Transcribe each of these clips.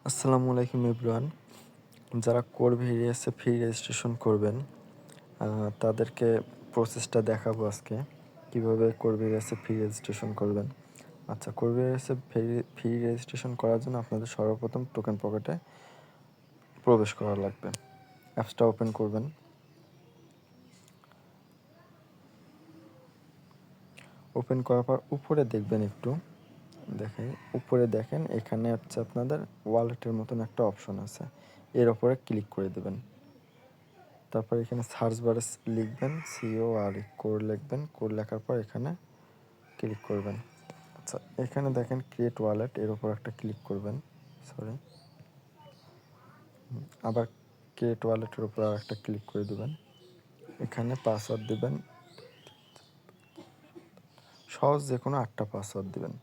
আসসালামু আলাইকুম এভরিওয়ান। যারা কোর ভেরিয়াসে ফ্রি রেজিস্ট্রেশন করবেন তাদেরকে প্রসেসটা দেখাবো আজকে কিভাবে কোর ভেরিয়াসে ফ্রি রেজিস্ট্রেশন করবেন। আচ্ছা, কোর ভেরিয়াসে ফ্রি রেজিস্ট্রেশন করার জন্য আপনাদের সর্বপ্রথম টোকেন পকেটে প্রবেশ করা লাগবে। অ্যাপসটা ওপেন করবেন। ওপেন করার পর উপরে দেখবেন, একটু উপরে দেখেন, এখানে হচ্ছে আপনাদের ওয়ালেটের মতন একটা অপশন আছে, এর ওপরে ক্লিক করে দেবেন। তারপর এখানে সার্চ বারে লিখবেন CORE, কোড লিখবেন। কোড লেখার পর এখানে ক্লিক করবেন। আচ্ছা, এখানে দেখেন ক্রিয়েট ওয়ালেট, এর উপর একটা ক্লিক করবেন। আবার ক্রিয়েট ওয়ালেটের উপর আর একটা ক্লিক করে দেবেন। এখানে পাসওয়ার্ড দেবেন, সহজ যে কোনো 8টা পাসওয়ার্ড দেবেন।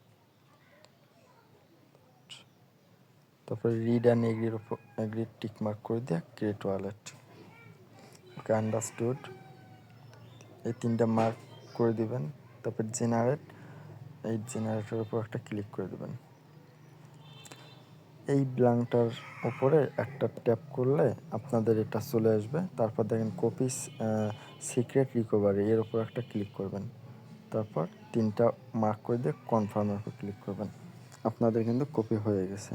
তারপরে রিড অ্যান্ড এগ্রির উপর এগ্রি টিক মার্ক করে দিয়ে ক্রিয়েট ওয়ালেট। ওকে, আন্ডারস্টুড, এই 3টা মার্ক করে দিবেন। তারপর এই জেনারেটরের উপর একটা ক্লিক করে দেবেন। এই ব্ল্যাঙ্কটার উপরে একটা ট্যাপ করলে আপনাদের এটা চলে আসবে। তারপর দেখেন কপি সিক্রেট রিকভারি, এর উপর একটা ক্লিক করবেন। তারপর 3টা মার্ক করে দিয়ে কনফার্মের উপর ক্লিক করবেন। আপনাদের কিন্তু কপি হয়ে গেছে।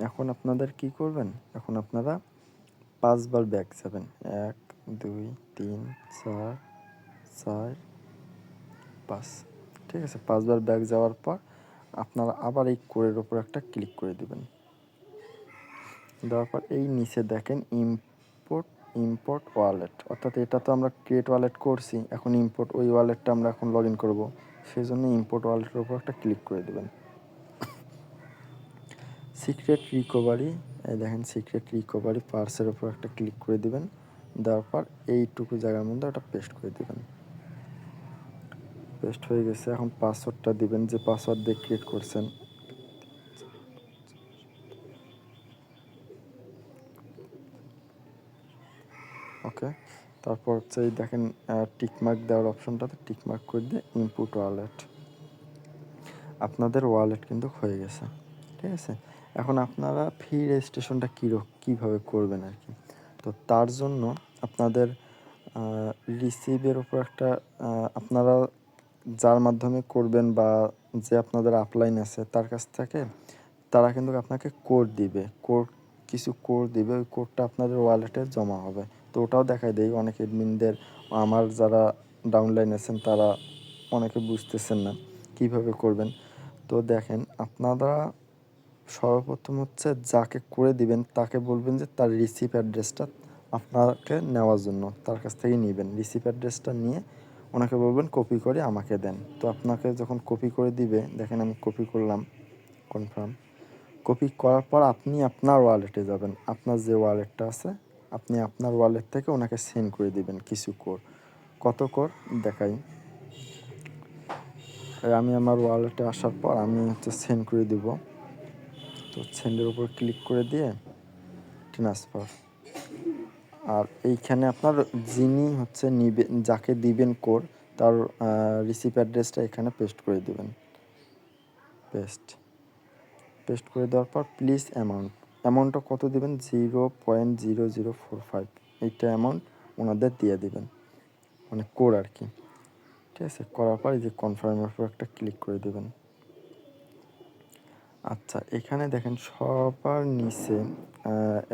এখন আপনাদের কি করবেন, এখন আপনারা 5 বার ব্যাক যাবেন। 1 2 3 4 4 5, ঠিক আছে। 5 বার ব্যাক যাওয়ার পর আপনারা আবার এই কোডের উপর একটা ক্লিক করে দিবেন। দেওয়ার পর এই নিচে দেখেন ইম্পোর্ট ওয়ালেট, অর্থাৎ এটা তো আমরা ক্রিয়েট ওয়ালেট করছি, এখন ইম্পোর্ট ওই ওয়ালেটটা আমরা এখন লগ ইন করবো, সেই জন্য ইম্পোর্ট ওয়ালেটের উপর একটা ক্লিক করে দেবেন। সিক্রেট রিকভারি, এই দেখেন সিক্রেট রিকভারি পার্সের উপর একটা ক্লিক করে দিবেন। দেওয়ার পর এইটুকু জায়গার মধ্যে ওটা পেস্ট করে দিবেন। পেস্ট হয়ে গেছে। এখন পাসওয়ার্ডটা দিবেন, যে পাসওয়ার্ড দিয়ে ক্রিয়েট করছেন। ওকে, তারপর হচ্ছে এই দেখেন টিকমার্ক দেওয়ার অপশনটাতে টিকমার্ক করে দিয়ে ইনপুট ওয়ালেট, আপনাদের ওয়ালেট কিন্তু হয়ে গেছে, ঠিক আছে। এখন আপনারা ফ্রি রেজিস্ট্রেশনটা কীভাবে করবেন আর কি, তো তার জন্য আপনাদের রিসিভের উপর একটা আপনারা যার মাধ্যমে করবেন বা যে আপনাদের আপলাইন আছে তার কাছ থেকে তারা কিন্তু আপনাকে কিছু কোড দিবে, ওই কোডটা আপনাদের ওয়ালেটে জমা হবে। তো ওটাও দেখাই দেই অনেক এডমিনদের, আমার যারা ডাউনলাইন আছেন তারা অনেকে বুঝতেছেন না কিভাবে করবেন। তো দেখেন, আপনারা সর্বপ্রথম হচ্ছে যাকে করে দিবেন তাকে বলবেন যে তার রিসিভ অ্যাড্রেসটা আপনাকে নেওয়ার জন্য তার কাছ থেকেই নেবেন। রিসিভ অ্যাড্রেসটা নিয়ে ওনাকে বলবেন কপি করে আমাকে দেন। তো আপনাকে যখন কপি করে দিবে, দেখেন আমি কপি করলাম, কনফার্ম। কপি করার পর আপনি আপনার ওয়ালেটে যাবেন, আপনার যে ওয়ালেটটা আছে আপনি আপনার ওয়ালেট থেকে ওনাকে সেন্ড করে দিবেন কিছু কোড। কত কোড দেখাই, আমি আমার ওয়ালেটে আসার পর আমি হচ্ছে সেন্ড করে দিব। তো সেন্ডের উপর ক্লিক করে দিয়ে ট্রান্সফার, আর এইখানে আপনার যিনি হচ্ছে নিবেন, যাকে দিবেন কোড, তার রিসিভ অ্যাড্রেসটা এখানে পেস্ট করে দেবেন। পেস্ট করে দেওয়ার পর প্লিজ অ্যামাউন্টটা কত দিবেন, 0.0045, এইটা অ্যামাউন্ট ওনাদের দিয়ে দিবেন, মানে কোড আর কি, ঠিক আছে। করার পর এই যে কনফার্মের উপর একটা ক্লিক করে দেবেন। আচ্ছা, এখানে দেখেন সবার নিচে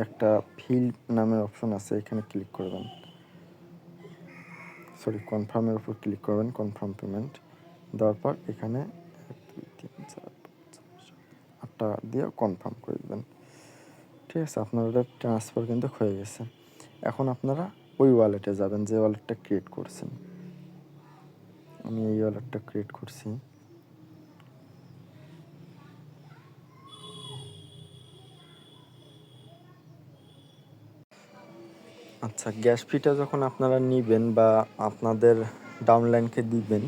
একটা ফিল নামের অপশন আছে, এখানে ক্লিক করবেন। কনফার্মের উপর ক্লিক করবেন, কনফার্ম পেমেন্ট দেওয়ার পর এখানে 1 2 3 4 5 8টা দিয়ে কনফার্ম করে দেবেন, ঠিক আছে। আপনাদের ট্রান্সফার কিন্তু হয়ে গেছে। এখন আপনারা ওই ওয়ালেটে যাবেন যে ওয়ালেটটা ক্রিয়েট করছেন। আমি এই ওয়ালেটটা ক্রিয়েট করছি। আচ্ছা, গ্যাস ফিটা যখন আপনারা নেবেন বা আপনাদের ডাউনলাইনকে দিবেন,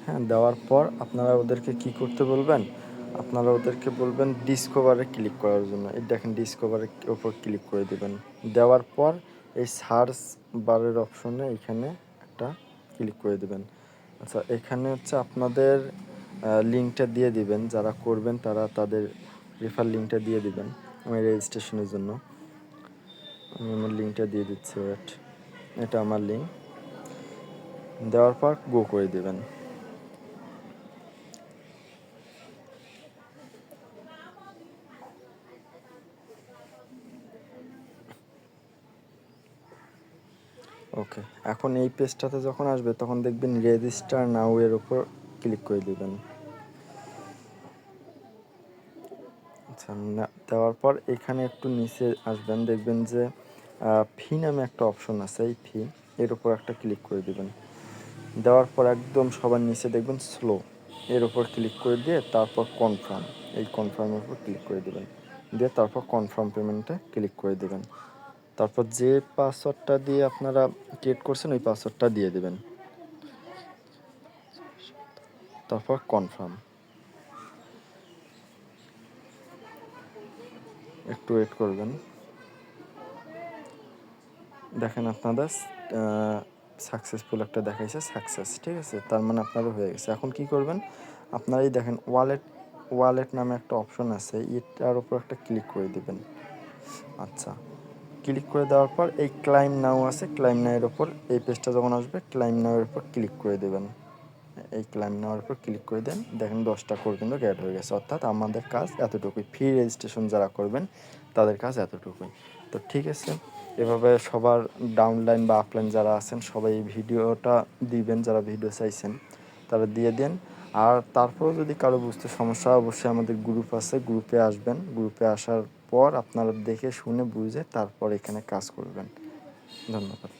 হ্যাঁ, দেওয়ার পর আপনারা ওদেরকে কি করতে বলবেন, আপনারা ওদেরকে বলবেন ডিসকভারে ক্লিক করার জন্য। এই দেখেন ডিসকভারের ওপর ক্লিক করে দেবেন। দেওয়ার পর এই সার্চ বারের অপশনে এখানে একটা ক্লিক করে দেবেন। আচ্ছা, এখানে হচ্ছে আপনাদের লিঙ্কটা দিয়ে দিবেন, যারা করবেন তারা তাদের রেফার লিঙ্কটা দিয়ে দিবেন আমার রেজিস্ট্রেশনের জন্য। আমি আমার লিঙ্কটা দিয়ে দিচ্ছি, ওয়েট, এটা আমার লিঙ্ক। দেওয়ার পর গো করে দেবেন। ওকে, এখন এই পেজটাতে যখন আসবে তখন দেখবেন রেজিস্টার নাও এর উপর ক্লিক করে দেবেন। আচ্ছা, দেওয়ার পর এখানে একটু নিচে আসবেন, দেখবেন যে ফি নামে একটা অপশন আছে, এই ফি এর উপর একটা ক্লিক করে দেবেন। দেওয়ার পর একদম সবার নিচে দেখবেন স্লো, এর উপর ক্লিক করে দিয়ে তারপর কনফার্ম, এই কনফার্মের উপর ক্লিক করে দেবেন, দিয়ে তারপর কনফার্ম পেমেন্টে ক্লিক করে দেবেন। তারপর যে পাসওয়ার্ডটা দিয়ে আপনারা ক্রিয়েট করছেন ওই পাসওয়ার্ডটা দিয়ে দেবেন, তারপর কনফার্ম। একটু ওয়েট করবেন, দেখেন আপনাদের সাকসেসফুল একটা দেখাইছে, সাকসেস, ঠিক আছে, তার মানে আপনারও হয়ে গেছে। এখন কি করবেন, আপনারা এই দেখেন ওয়ালেট নামে একটা অপশন আছে, এটার উপর একটা ক্লিক করে দিবেন। আচ্ছা, ক্লিক করে দেওয়ার পর এই ক্লাইম নাও আছে, ক্লাইম নাও এর উপর, এই পেজটা যখন আসবে ক্লাইম নাও এর উপর ক্লিক করে দেবেন। এই ক্লাইম নেওয়ার উপর ক্লিক করে দেন, দেখেন 10টা কোড কিন্তু অ্যাড হয়ে গেছে। অর্থাৎ আমাদের কাজ এতটুকুই, ফ্রি রেজিস্ট্রেশন যারা করবেন তাদের কাজ এতটুকুই। তো ঠিক আছে, এভাবে সবার ডাউনলাইন বা আপলাইন যারা আছেন সবাই এই ভিডিওটা দিবেন, যারা ভিডিও চাইছেন তারা দিয়ে দেন। আর তারপরেও যদি কারো বুঝতে সমস্যা, অবশ্যই আমাদের গ্রুপ আছে, গ্রুপে আসবেন। গ্রুপে আসার পর আপনারা দেখে শুনে বুঝে তারপর এখানে কাজ করবেন। ধন্যবাদ।